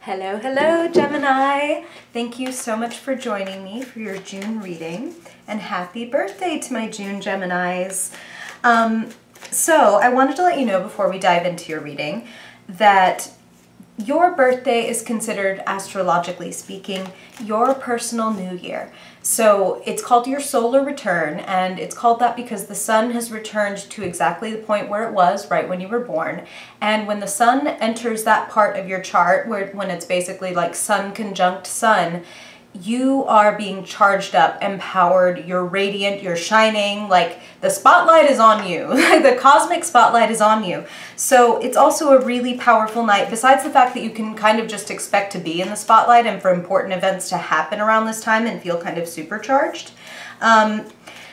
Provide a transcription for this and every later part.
Hello, hello, Gemini. Thank you so much for joining me for your June reading, and happy birthday to my June Geminis. So I wanted to let you know before we dive into your reading that your birthday is considered, astrologically speaking, your personal new year. So it's called your solar return, and it's called that because the sun has returned to exactly the point where it was right when you were born. And when the sun enters that part of your chart, when it's basically like sun conjunct sun, you are being charged up, empowered, you're radiant, you're shining, like the spotlight is on you. The cosmic spotlight is on you. So it's also a really powerful night, besides the fact that you can kind of just expect to be in the spotlight and for important events to happen around this time and feel kind of supercharged.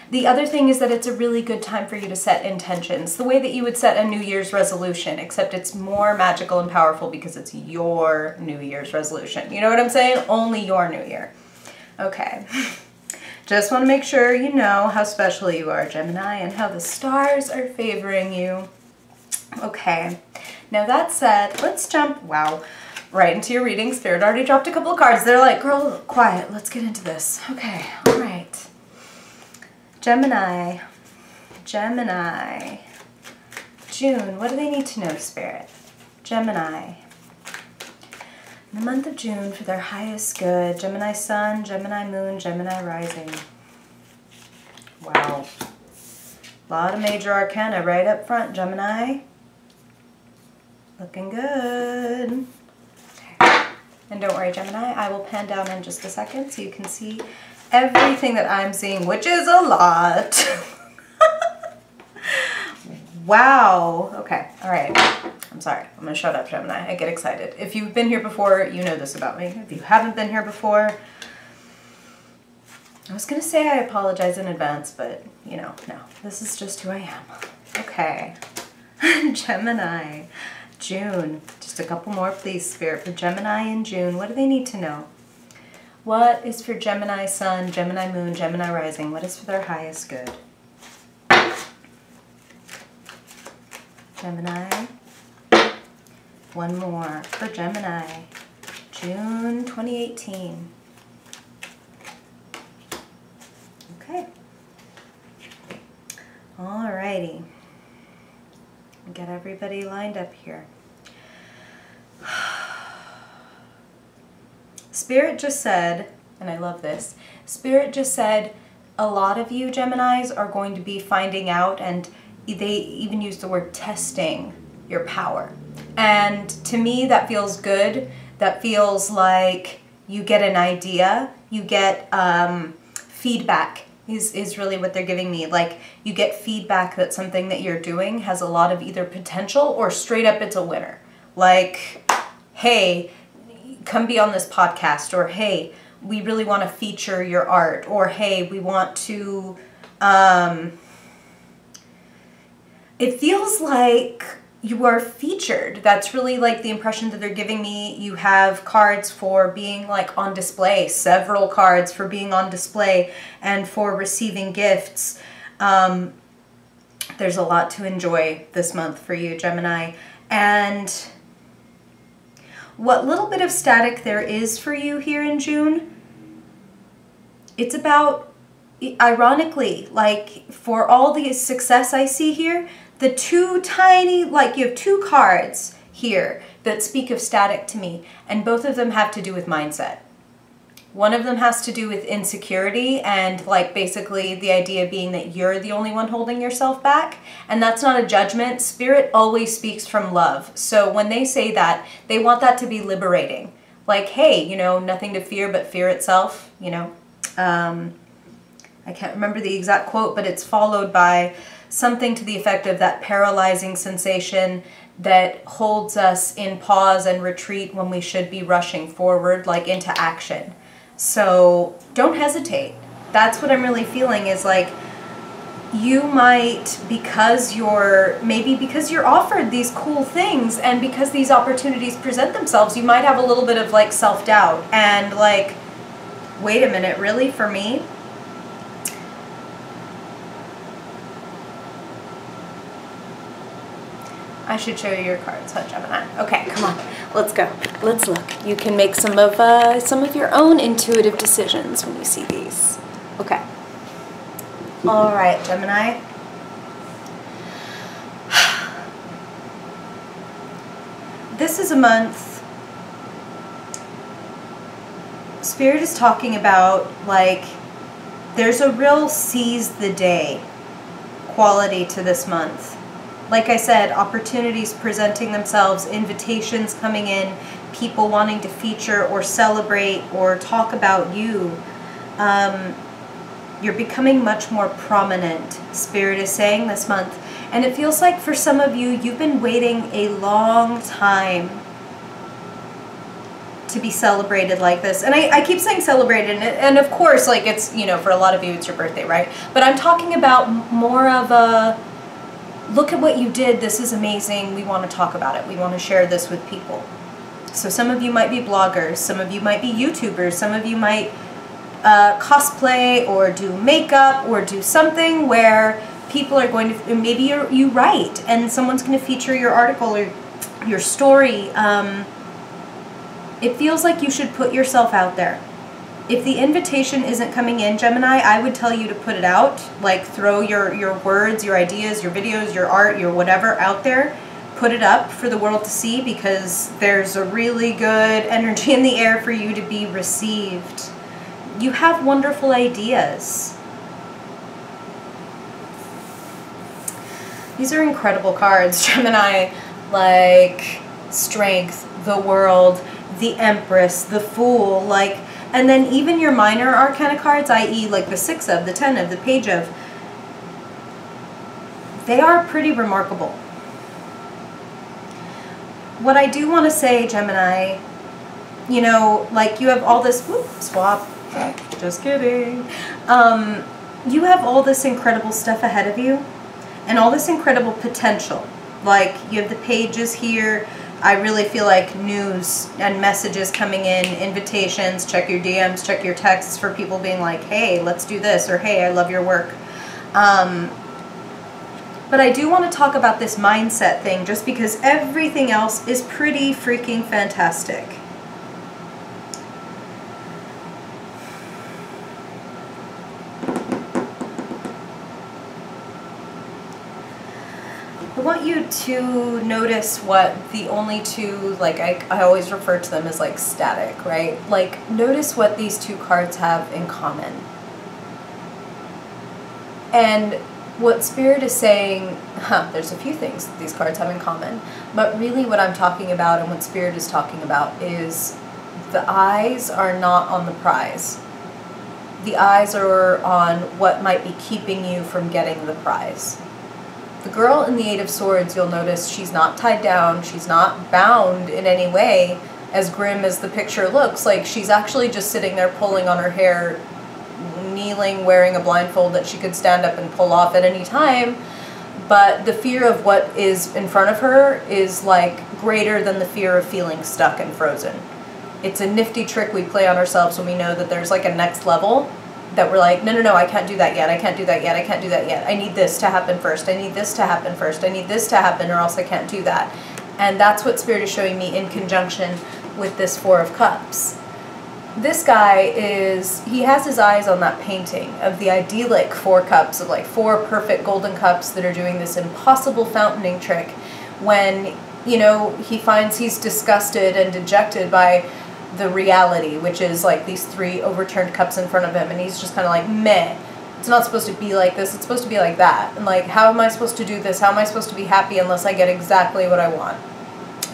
The other thing is that it's a really good time for you to set intentions, the way that you would set a New Year's resolution, except it's more magical and powerful because it's your New Year's resolution. You know what I'm saying? Only your New Year. Okay. Just want to make sure you know how special you are, Gemini, and how the stars are favoring you. Okay. Now that said, let's jump, wow, right into your reading. Spirit already dropped a couple of cards. They're like, girl, quiet. Let's get into this. Okay. All right. Gemini, June, what do they need to know, Spirit? Gemini, in the month of June for their highest good, Gemini Sun, Gemini Moon, Gemini Rising. Wow. A lot of major arcana right up front, Gemini. Looking good. Okay. And don't worry, Gemini, I will pan down in just a second so you can see everything that I'm seeing, which is a lot. Wow. Okay. All right. I'm sorry. I'm going to shut up, Gemini. I get excited. If you've been here before, you know this about me. If you haven't been here before, I was going to say I apologize in advance, but, you know, no. This is just who I am. Okay. Gemini. June. Just a couple more, please, Spirit. For Gemini in June, what do they need to know? What is for Gemini Sun, Gemini Moon, Gemini Rising? What is for their highest good? Gemini. One more for Gemini. June 2018. Okay. Alrighty. Get everybody lined up here. Spirit just said, and I love this, Spirit just said a lot of you Geminis are going to be finding out, and they even use the word testing your power. And to me that feels good. That feels like you get an idea, you get feedback is really what they're giving me. Like you get feedback that something that you're doing has a lot of either potential or straight up it's a winner. Like, hey, come be on this podcast, or hey, we really want to feature your art, or hey, we want to, it feels like you are featured. That's really like the impression that they're giving me. You have cards for being like on display, several cards for being on display and for receiving gifts. There's a lot to enjoy this month for you, Gemini. And what little bit of static there is for you here in June, it's about, ironically, like for all the success I see here, the two tiny, like you have two cards here that speak of static to me, and both of them have to do with mindset. One of them has to do with insecurity and like basically the idea being that you're the only one holding yourself back. And that's not a judgment. Spirit always speaks from love. So when they say that, they want that to be liberating. Like, hey, you know, nothing to fear but fear itself, you know. I can't remember the exact quote, but it's followed by something to the effect of that paralyzing sensation that holds us in pause and retreat when we should be rushing forward, like into action. So don't hesitate. That's what I'm really feeling, is like you might, because you're offered these cool things and because these opportunities present themselves, you might have a little bit of like self-doubt and like, wait a minute, really, for me? I should show you your cards, huh, Gemini? Okay, come on. Let's go. Let's look. You can make some of your own intuitive decisions when you see these. Okay. All right, Gemini. This is a month. Spirit is talking about, like, there's a real seize the day quality to this month. Like I said, opportunities presenting themselves, invitations coming in, people wanting to feature or celebrate or talk about you. You're becoming much more prominent, Spirit is saying this month. And it feels like for some of you, you've been waiting a long time to be celebrated like this. And I keep saying celebrated, and of course, like, it's, you know, for a lot of you, it's your birthday, right? But I'm talking about more of a, look at what you did, this is amazing, we want to talk about it, we want to share this with people. So some of you might be bloggers, some of you might be YouTubers, some of you might cosplay or do makeup or do something where people are going to, maybe you write and someone's going to feature your article or your story. It feels like you should put yourself out there. If the invitation isn't coming in, Gemini, I would tell you to put it out. Like, throw your words, your ideas, your videos, your art, your whatever out there. Put it up for the world to see, because there's a really good energy in the air for you to be received. You have wonderful ideas. These are incredible cards, Gemini. Like, Strength, the World, the Empress, the Fool, like, and then even your minor arcana cards, i.e. like the 6 of, the 10 of, the Page of, they are pretty remarkable. What I do want to say, Gemini, you know, like, you have all this, whoop, swap, just kidding. You have all this incredible stuff ahead of you and all this incredible potential. Like, you have the Pages here. I really feel like news and messages coming in, invitations, check your DMs, check your texts for people being like, hey, let's do this, or hey, I love your work. But I do want to talk about this mindset thing, just because everything else is pretty freaking fantastic. I want you to notice what the only two, like, I always refer to them as like static, right? Like, notice what these two cards have in common. And what Spirit is saying, there's a few things that these cards have in common, but really what I'm talking about and what Spirit is talking about is the eyes are not on the prize. The eyes are on what might be keeping you from getting the prize. The girl in the 8 of Swords, you'll notice she's not tied down, she's not bound in any way, as grim as the picture looks. Like, she's actually just sitting there pulling on her hair, kneeling, wearing a blindfold that she could stand up and pull off at any time. But the fear of what is in front of her is, like, greater than the fear of feeling stuck and frozen. It's a nifty trick we play on ourselves when we know that there's like a next level, that we're like, no, I can't do that yet, I can't do that yet, I can't do that yet. I need this to happen first, I need this to happen first, I need this to happen, or else I can't do that. And that's what Spirit is showing me in conjunction with this 4 of Cups. This guy he has his eyes on that painting of the idyllic 4 cups, of like 4 perfect golden cups that are doing this impossible fountaining trick, when, you know, he finds he's disgusted and dejected by the reality, which is like these 3 overturned cups in front of him, and he's just kind of like, meh, it's not supposed to be like this, it's supposed to be like that, and like, how am I supposed to do this, how am I supposed to be happy unless I get exactly what I want?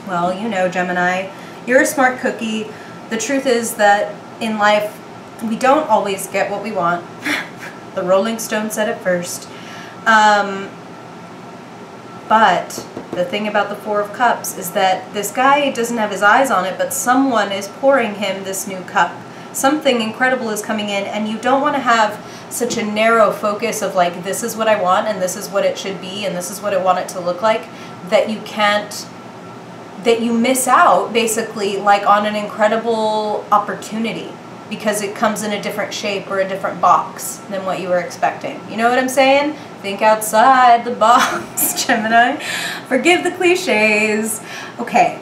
Well, you know, Gemini, you're a smart cookie. The truth is that in life, we don't always get what we want. The Rolling Stone said it first. But the thing about the 4 of Cups is that this guy doesn't have his eyes on it, but someone is pouring him this new cup. Something incredible is coming in, and you don't want to have such a narrow focus of like, this is what I want, and this is what it should be, and this is what I want it to look like, that you can't, that you miss out basically like on an incredible opportunity, because it comes in a different shape or a different box than what you were expecting. You know what I'm saying? Think outside the box, Gemini. Forgive the cliches. Okay.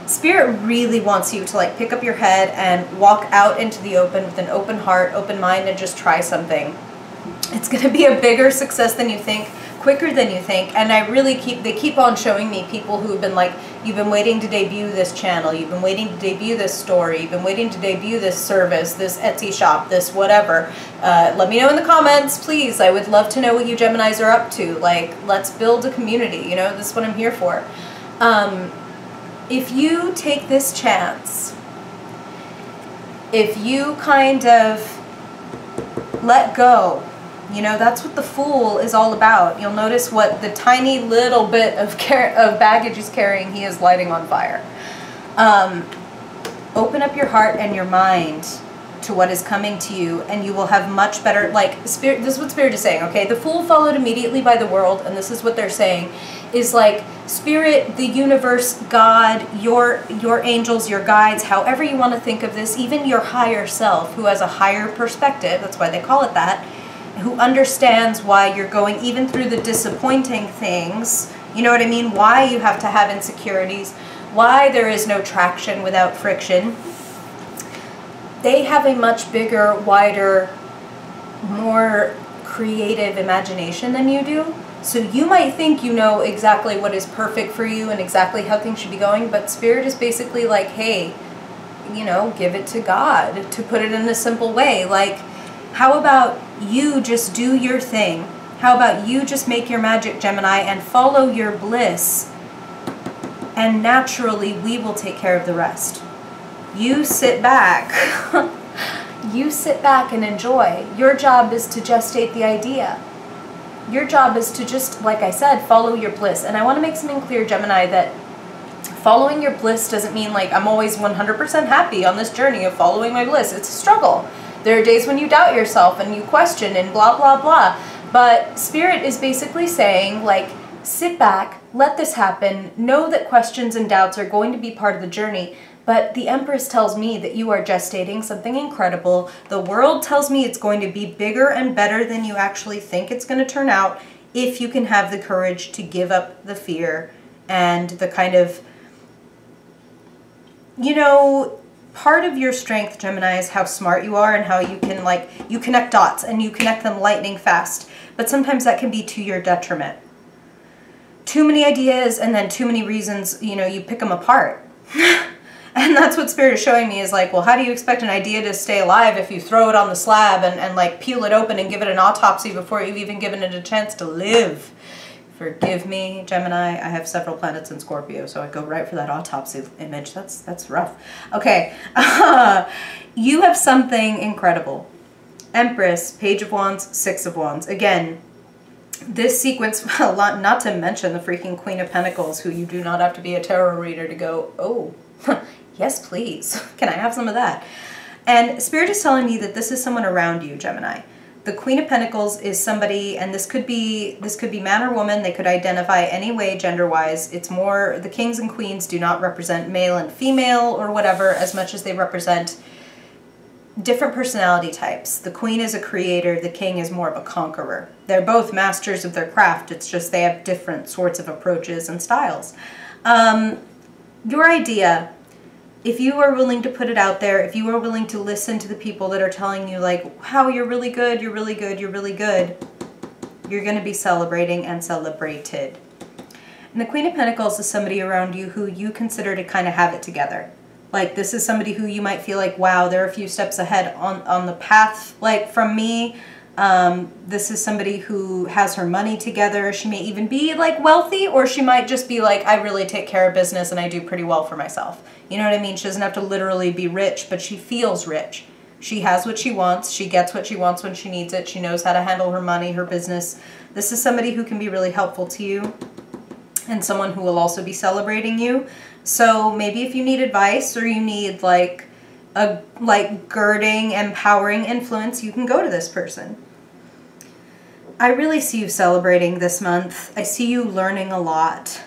Spirit really wants you to like pick up your head and walk out into the open with an open heart, open mind, and just try something. It's going to be a bigger success than you think, quicker than you think, and they keep on showing me people who have been like, you've been waiting to debut this channel, you've been waiting to debut this story, you've been waiting to debut this service, this Etsy shop, this whatever. Let me know in the comments, please. I would love to know what you Geminis are up to. Like, let's build a community, you know, this is what I'm here for. If you take this chance, if you kind of let go, you know, that's what the Fool is all about. You'll notice what the tiny little bit of baggage he's carrying, he is lighting on fire. Open up your heart and your mind to what is coming to you, and you will have much better, like, Spirit, this is what Spirit is saying, okay? The Fool followed immediately by the world, and this is what they're saying, is like, Spirit, the universe, God, your angels, your guides, however you want to think of this, even your higher self, who has a higher perspective, that's why they call it that, who understands why you're going even through the disappointing things, you know what I mean? Why you have to have insecurities, why there is no traction without friction. They have a much bigger, wider, more creative imagination than you do. So you might think you know exactly what is perfect for you and exactly how things should be going, but Spirit is basically like, hey, you know, give it to God, to put it in a simple way. Like, how about you just do your thing? How about you just make your magic, Gemini, and follow your bliss, and naturally we will take care of the rest. You sit back. You sit back and enjoy. Your job is to gestate the idea. Your job is to just, like I said, follow your bliss. And I want to make something clear, Gemini, that following your bliss doesn't mean like I'm always 100% happy on this journey of following my bliss. It's a struggle. There are days when you doubt yourself and you question and blah, blah, blah. But Spirit is basically saying, like, sit back, let this happen, know that questions and doubts are going to be part of the journey. But the Empress tells me that you are gestating something incredible. The world tells me it's going to be bigger and better than you actually think it's going to turn out, if you can have the courage to give up the fear and the kind of, you know, part of your strength, Gemini, is how smart you are and how you can, like, you connect dots and you connect them lightning fast. But sometimes that can be to your detriment. Too many ideas and then too many reasons, you know, you pick them apart. And that's what Spirit is showing me, is like, well, how do you expect an idea to stay alive if you throw it on the slab and like peel it open and give it an autopsy before you've even given it a chance to live? Forgive me, Gemini, I have several planets in Scorpio, so I go right for that autopsy image. That's rough. Okay, you have something incredible. Empress, Page of Wands, Six of Wands. Again, this sequence, a lot, not to mention the freaking Queen of Pentacles, who you do not have to be a tarot reader to go, oh, yes, please. Can I have some of that? And Spirit is telling me that this is someone around you, Gemini. The Queen of Pentacles is somebody, and this could be man or woman. They could identify any way gender-wise. It's more, the kings and queens do not represent male and female or whatever as much as they represent different personality types. The queen is a creator, the king is more of a conqueror. They're both masters of their craft. It's just they have different sorts of approaches and styles. Your idea, if you are willing to put it out there, if you are willing to listen to the people that are telling you like, wow, you're really good, you're really good, you're really good, you're going to be celebrating and celebrated. And the Queen of Pentacles is somebody around you who you consider to kind of have it together. Like, this is somebody who you might feel like, wow, they're a few steps ahead on the path, like, from me. This is somebody who has her money together. She may even be like wealthy, or she might just be like, I really take care of business and I do pretty well for myself. You know what I mean? She doesn't have to literally be rich, but she feels rich. She has what she wants. She gets what she wants when she needs it. She knows how to handle her money, her business. This is somebody who can be really helpful to you, and someone who will also be celebrating you. So maybe if you need advice, or you need like a girding, empowering influence, you can go to this person. I really see you celebrating this month. I see you learning a lot.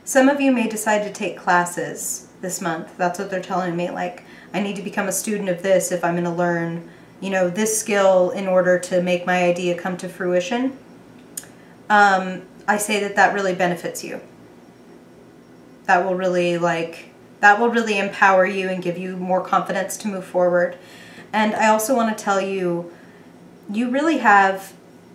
Some of you may decide to take classes. this month. That's what they're telling me. Like, I need to become a student of this if I'm going to learn, you know, this skill in order to make my idea come to fruition. I say that that really benefits you. That will really empower you and give you more confidence to move forward. And I also want to tell you, you really have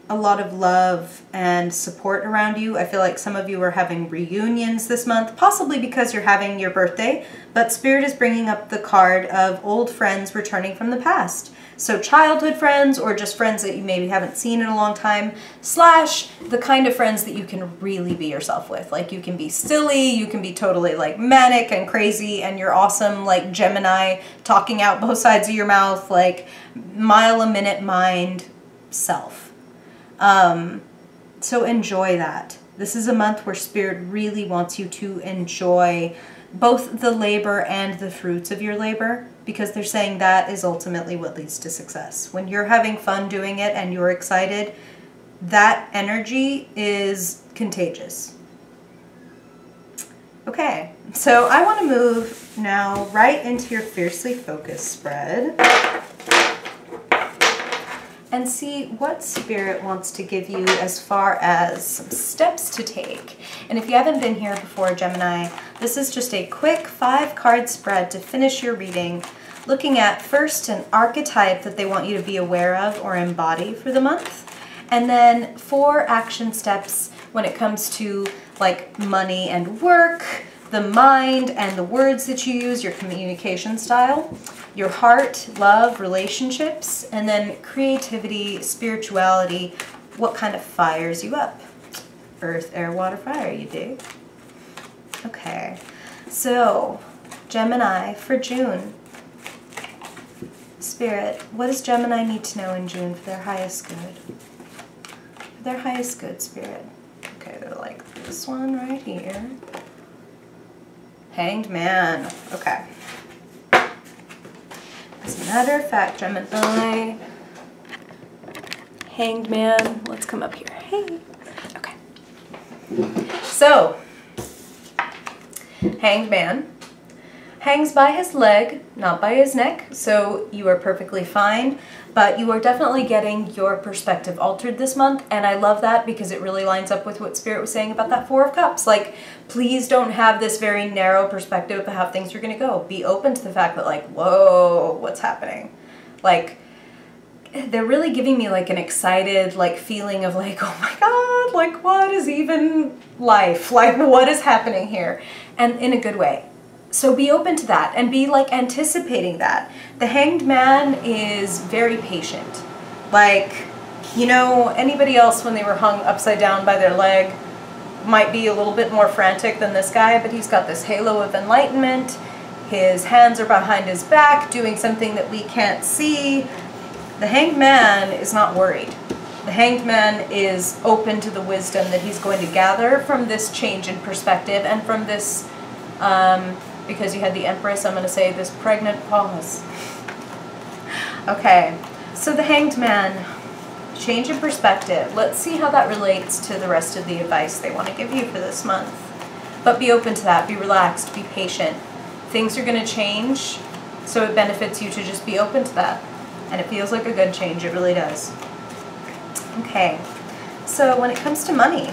a lot of love and support around you. I feel like some of you are having reunions this month, possibly because you're having your birthday, but Spirit is bringing up the card of old friends returning from the past. So childhood friends, or just friends that you maybe haven't seen in a long time, slash the kind of friends that you can really be yourself with. Like, you can be silly, you can be totally like manic and crazy, and you're awesome, like Gemini, talking out both sides of your mouth, like mile a minute mind self. So enjoy that. This is a month where Spirit really wants you to enjoy both the labor and the fruits of your labor, because they're saying that is ultimately what leads to success. When you're having fun doing it and you're excited, that energy is contagious. Okay, so I want to move now right into your Fiercely Focused spread and see what Spirit wants to give you as far as some steps to take. And if you haven't been here before, Gemini, this is just a quick 5-card spread to finish your reading, looking at first an archetype that they want you to be aware of or embody for the month, and then 4 action steps when it comes to like money and work, the mind and the words that you use, your communication style, your heart, love, relationships, and then creativity, spirituality, what kind of fires you up. Earth, air, water, fire, you dig? Okay, so Gemini for June. Spirit, what does Gemini need to know in June for their highest good? For their highest good, Spirit. Okay, they're like this one right here. Hanged Man. Okay. As a matter of fact, Gemini, Hanged Man, let's come up here. Hey. Okay. So, Hanged Man hangs by his leg, not by his neck, so you are perfectly fine, but you are definitely getting your perspective altered this month, and I love that because it really lines up with what Spirit was saying about that 4 of Cups. Like, please don't have this very narrow perspective of how things are going to go. Be open to the fact that, like, whoa, what's happening? Like, they're really giving me like an excited like feeling of like, oh my God, like what is even life? Like what is happening here? And in a good way. So be open to that and be like anticipating that. The Hanged Man is very patient. Like, you know, anybody else when they were hung upside down by their leg might be a little bit more frantic than this guy, but he's got this halo of enlightenment. His hands are behind his back doing something that we can't see. The Hanged Man is not worried. The Hanged Man is open to the wisdom that he's going to gather from this change in perspective and from this, because you had the Empress, I'm going to say this pregnant pause. Okay, so the Hanged Man, change in perspective. Let's see how that relates to the rest of the advice they want to give you for this month. But be open to that, be relaxed, be patient. Things are going to change, so it benefits you to just be open to that. And it feels like a good change, it really does. Okay, so when it comes to money,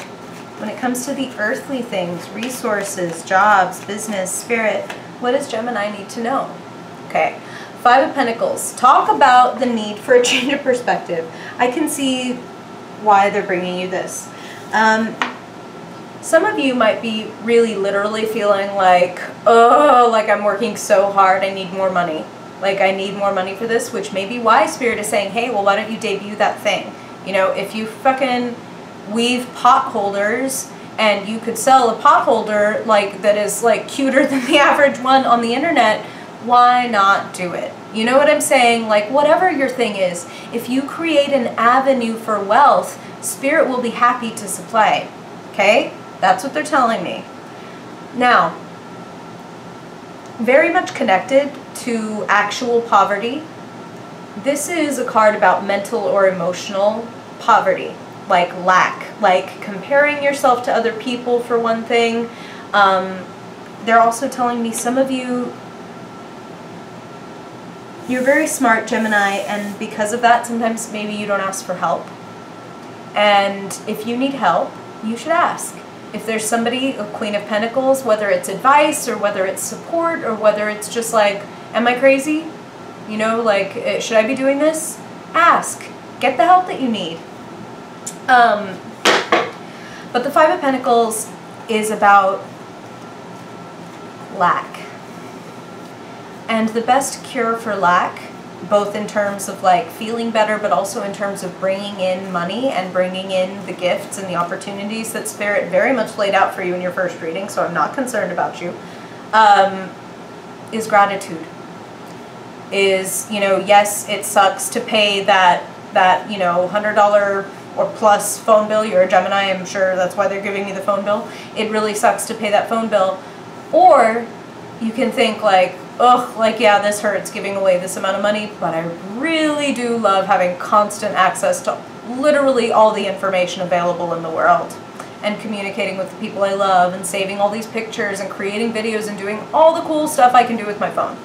when it comes to the earthly things, resources, jobs, business, spirit, what does Gemini need to know? Okay, 5 of Pentacles. Talk about the need for a change of perspective. I can see why they're bringing you this. Some of you might be really literally feeling like, oh, like I'm working so hard, I need more money. Like I need more money for this, which may be why Spirit is saying, hey, well, why don't you debut that thing? You know, if you fucking weave pot holders and you could sell a pot holder like that is like cuter than the average one on the internet, why not do it? You know what I'm saying? Like whatever your thing is, if you create an avenue for wealth, Spirit will be happy to supply. Okay? That's what they're telling me. Now, very much connected to actual poverty. This is a card about mental or emotional poverty, like lack, like comparing yourself to other people for one thing, they're also telling me some of you, you're very smart, Gemini, and because of that, sometimes maybe you don't ask for help. And if you need help, you should ask. If there's somebody, a Queen of Pentacles, whether it's advice or whether it's support or whether it's just like, am I crazy? You know, like, should I be doing this? Ask. Get the help that you need. But the Five of Pentacles is about lack. And the best cure for lack, both in terms of like feeling better, but also in terms of bringing in money and bringing in the gifts and the opportunities that Spirit very much laid out for you in your first reading, so I'm not concerned about you, is gratitude. Is, you know, yes, it sucks to pay that you know, $100 or plus phone bill. You're a Gemini, I'm sure that's why they're giving you the phone bill. It really sucks to pay that phone bill. Or you can think like, ugh, like, yeah, this hurts giving away this amount of money, but I really do love having constant access to literally all the information available in the world and communicating with the people I love and saving all these pictures and creating videos and doing all the cool stuff I can do with my phone.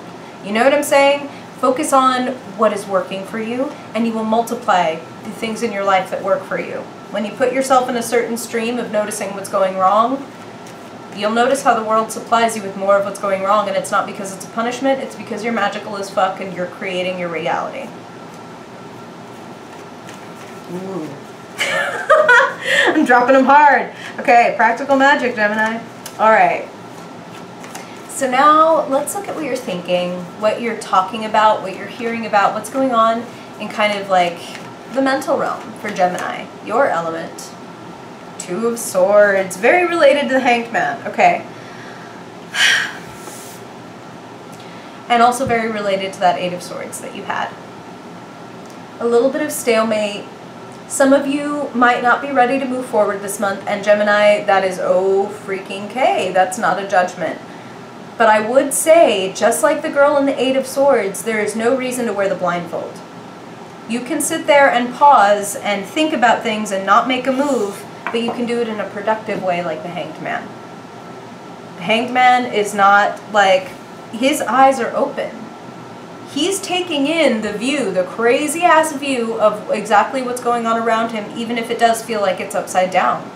You know what I'm saying? Focus on what is working for you, and you will multiply the things in your life that work for you. When you put yourself in a certain stream of noticing what's going wrong, you'll notice how the world supplies you with more of what's going wrong, and it's not because it's a punishment, it's because you're magical as fuck and you're creating your reality. Ooh. I'm dropping them hard. Okay, practical magic, Gemini. All right. So now let's look at what you're thinking, what you're talking about, what you're hearing about, what's going on in kind of like the mental realm for Gemini, your element. Two of Swords, very related to the Hanged Man. Okay. And also very related to that Eight of Swords that you had. A little bit of stalemate. Some of you might not be ready to move forward this month, and Gemini, that is oh freaking K. That's not a judgment. But I would say, just like the girl in the Eight of Swords, there is no reason to wear the blindfold. You can sit there and pause and think about things and not make a move, but you can do it in a productive way like the Hanged Man. The Hanged Man is not like, his eyes are open. He's taking in the view, the crazy ass view of exactly what's going on around him, even if it does feel like it's upside down.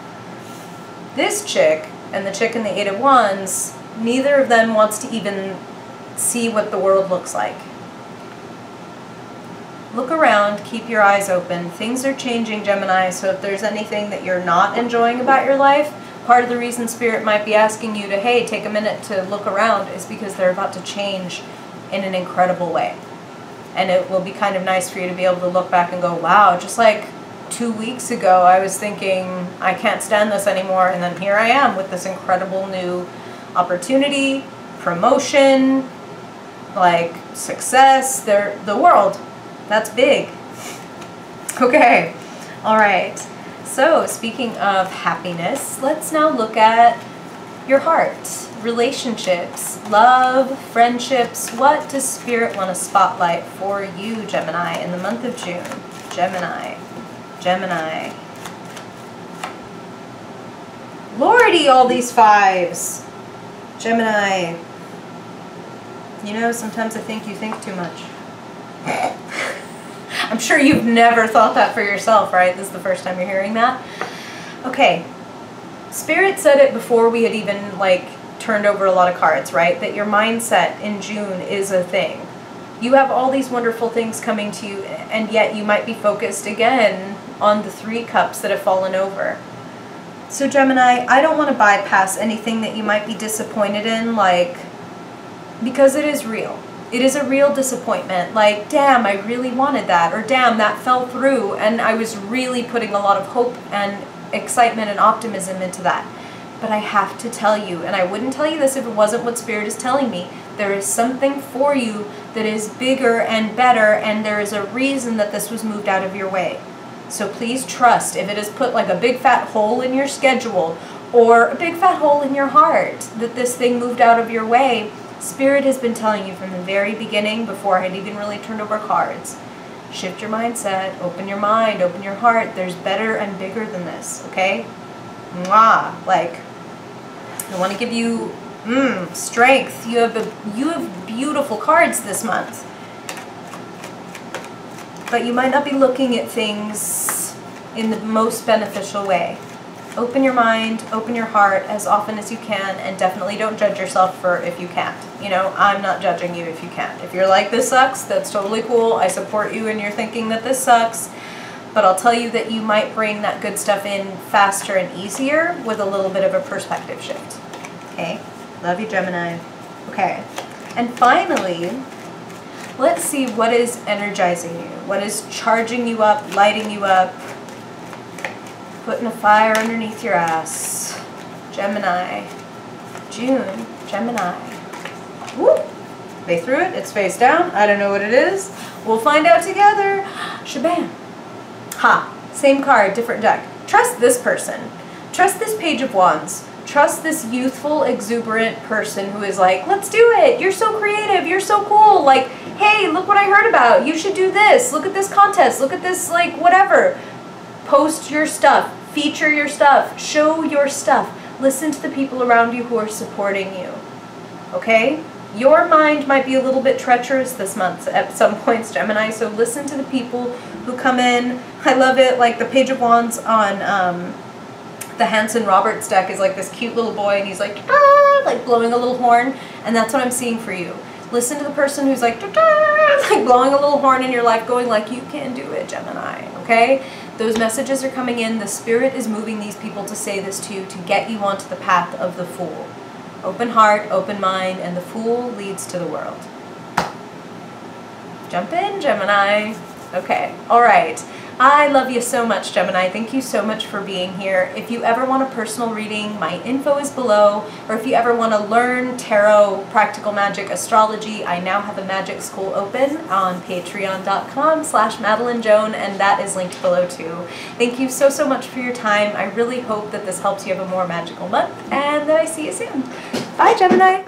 This chick and the chick in the Eight of Wands, neither of them wants to even see what the world looks like. Look around, keep your eyes open. Things are changing, Gemini, so if there's anything that you're not enjoying about your life, part of the reason Spirit might be asking you to, hey, take a minute to look around is because they're about to change in an incredible way. And it will be kind of nice for you to be able to look back and go, wow, just like 2 weeks ago I was thinking, I can't stand this anymore, and then here I am with this incredible new opportunity, promotion, like success, the world. That's big. Okay, all right. So speaking of happiness, let's now look at your heart, relationships, love, friendships. What does Spirit want to spotlight for you, Gemini, in the month of June? Gemini, Gemini. Lordy, all these fives. Gemini. You know, sometimes I think you think too much. I'm sure you've never thought that for yourself, right? This is the first time you're hearing that. Okay. Spirit said it before we had even, like, turned over a lot of cards, right? That your mindset in June is a thing. You have all these wonderful things coming to you, and yet you might be focused again on the 3 cups that have fallen over. So Gemini, I don't want to bypass anything that you might be disappointed in, like, because it is real. It is a real disappointment, like, damn, I really wanted that, or damn, that fell through, and I was really putting a lot of hope and excitement and optimism into that. But I have to tell you, and I wouldn't tell you this if it wasn't what Spirit is telling me, there is something for you that is bigger and better, and there is a reason that this was moved out of your way. So please trust, if it has put like a big fat hole in your schedule, or a big fat hole in your heart, that this thing moved out of your way, Spirit has been telling you from the very beginning, before I had even really turned over cards, shift your mindset, open your mind, open your heart. There's better and bigger than this, okay? Mwah. Like, I want to give you Strength. You have beautiful cards this month. But you might not be looking at things in the most beneficial way. Open your mind, open your heart as often as you can, and definitely don't judge yourself for if you can't. You know, I'm not judging you if you can't. If you're like, this sucks, that's totally cool. I support you and you're thinking that this sucks. But I'll tell you that you might bring that good stuff in faster and easier with a little bit of a perspective shift. Okay? Love you, Gemini. Okay. And finally, let's see what is energizing you. What is charging you up, lighting you up, putting a fire underneath your ass. Gemini. June. Gemini. Whoop! They threw it. It's face down. I don't know what it is. We'll find out together. Shabam. Ha. Same card, different deck. Trust this person. Trust this Page of Wands. Trust this youthful, exuberant person who is like, let's do it. You're so creative. You're so cool. Like, hey, look what I heard about. You should do this. Look at this contest. Look at this, like, whatever. Post your stuff, feature your stuff, show your stuff. Listen to the people around you who are supporting you, okay? Your mind might be a little bit treacherous this month at some points, Gemini, so listen to the people who come in. I love it, like the Page of Wands on the Hanson Roberts deck is like this cute little boy, and he's like, ah, like blowing a little horn, and that's what I'm seeing for you. Listen to the person who's like, like blowing a little horn in your life, going like, you can do it, Gemini, okay? Those messages are coming in. The Spirit is moving these people to say this to you, to get you onto the path of the Fool. Open heart, open mind, and the Fool leads to the world. Jump in, Gemini. Okay, all right. I love you so much, Gemini. Thank you so much for being here. If you ever want a personal reading, my info is below. Or if you ever want to learn tarot, practical magic, astrology, I now have a magic school open on patreon.com/madeleine.joan, and that is linked below too. Thank you so, so much for your time. I really hope that this helps you have a more magical month, and that I see you soon. Bye, Gemini.